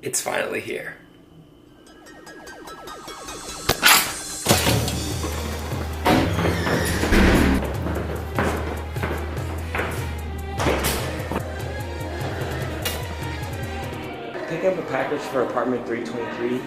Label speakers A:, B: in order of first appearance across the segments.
A: It's finally here. Pick up a package for apartment 323.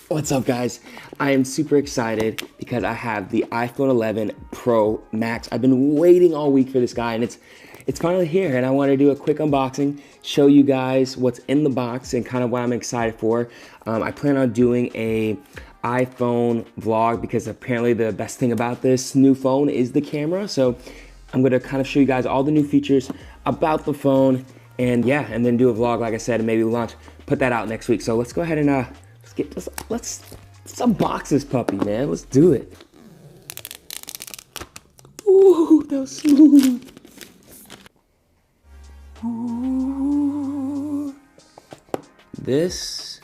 A: What's up, guys? I am super excited because I have the iPhone 11 Pro Max. I've been waiting all week for this guy, and it's finally here, and I want to do a quick unboxing, show you guys what's in the box and kind of what I'm excited for. I plan on doing a iPhone vlog because apparently the best thing about this new phone is the camera. So I'm going to kind of show you guys all the new features about the phone, and yeah, and then do a vlog, like I said, and maybe put that out next week. So let's go ahead and let's unbox this puppy, man. Let's do it. Ooh, that was smooth. Ooh. This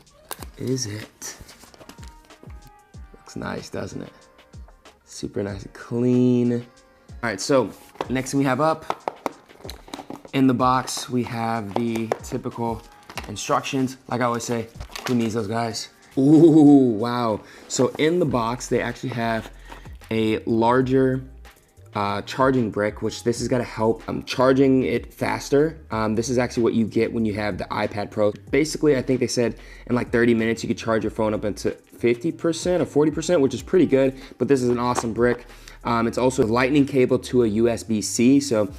A: is it. Looks nice, doesn't it? Super nice and clean. All right, so next thing we have up in the box, we have the typical instructions. Like I always say, who needs those, guys? Ooh, wow. So in the box, they actually have a larger charging brick, which this is gonna help charging it faster. This is actually what you get when you have the iPad Pro. Basically, I think they said in like 30 minutes, you could charge your phone up into 50% or 40%, which is pretty good, but this is an awesome brick. It's also a lightning cable to a USB-C. So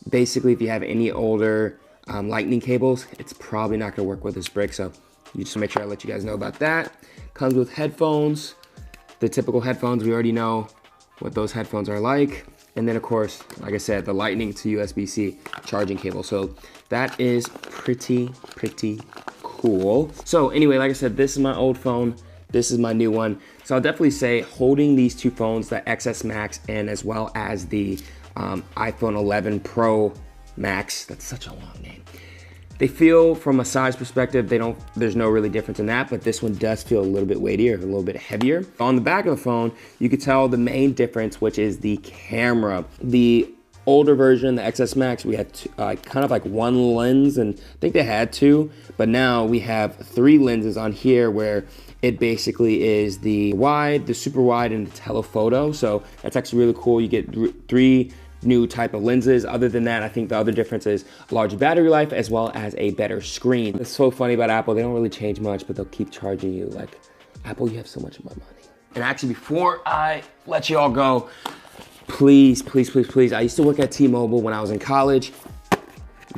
A: basically, if you have any older lightning cables, it's probably not gonna work with this brick. So you just make sure I let you guys know about that. Comes with headphones, the typical headphones. We already know what those headphones are like. And then of course, like I said, the lightning to USB-C charging cable. So that is pretty cool. So anyway, like I said, this is my old phone. This is my new one. So I'll definitely say holding these two phones, the XS Max and as well as the iPhone 11 Pro Max, that's such a long name. They feel, from a size perspective, there's no really difference in that, but this one does feel a little bit weightier, a little bit heavier. On the back of the phone, you could tell the main difference, which is the camera. The older version, the XS Max, we had kind of like one lens, and I think they had two, but now we have three lenses on here where it basically is the wide, the super wide, and the telephoto. So that's actually really cool. You get three new type of lenses. Other than that, I think the other difference is larger battery life as well as a better screen. It's so funny about Apple, they don't really change much, but they'll keep charging you. Like, Apple, you have so much of my money. And actually, before I let you all go, please, I used to work at T-Mobile when I was in college.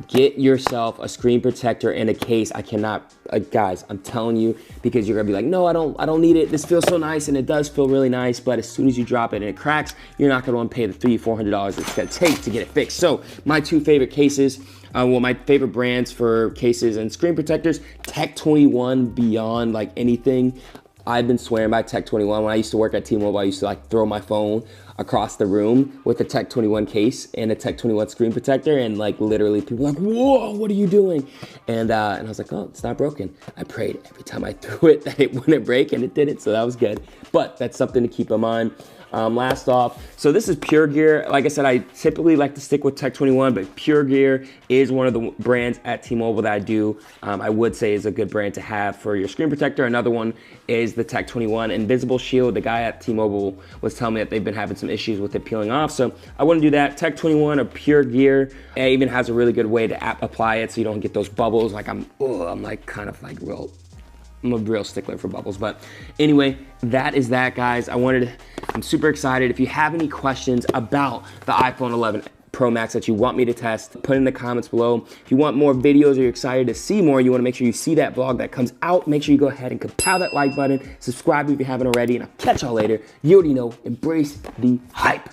A: Get yourself a screen protector and a case. I cannot, guys, I'm telling you, because you're gonna be like, no, I don't need it. This feels so nice, and it does feel really nice, but as soon as you drop it and it cracks, you're not gonna wanna pay the $300-400 it's gonna take to get it fixed. So my two favorite cases, well, my favorite brands for cases and screen protectors, Tech 21 beyond like anything. I've been swearing by Tech 21. When I used to work at T-Mobile, I used to like throw my phone across the room with a Tech 21 case and a Tech 21 screen protector, and like literally people were like, whoa, what are you doing? And I was like, oh, it's not broken. I prayed every time I threw it that it wouldn't break, and it didn't, so that was good. But that's something to keep in mind. Last off, so this is Pure Gear. Like I said, I typically like to stick with Tech 21, but Pure Gear is one of the brands at T-Mobile that I would say is a good brand to have for your screen protector. Another one is the Tech 21 Invisible Shield. The guy at T-Mobile was telling me that they've been having some issues with it peeling off, so I wouldn't do that. Tech 21 or Pure Gear, it even has a really good way to apply it so you don't get those bubbles. Like I'm like kind of like I'm a real stickler for bubbles. But anyway, that is that, guys. I'm super excited. If you have any questions about the iPhone 11 Pro Max that you want me to test, put in the comments below. If you want more videos or you're excited to see more, you want to make sure you see that vlog that comes out, make sure you go ahead and pound that like button, subscribe if you haven't already, and I'll catch y'all later. You already know, embrace the hype.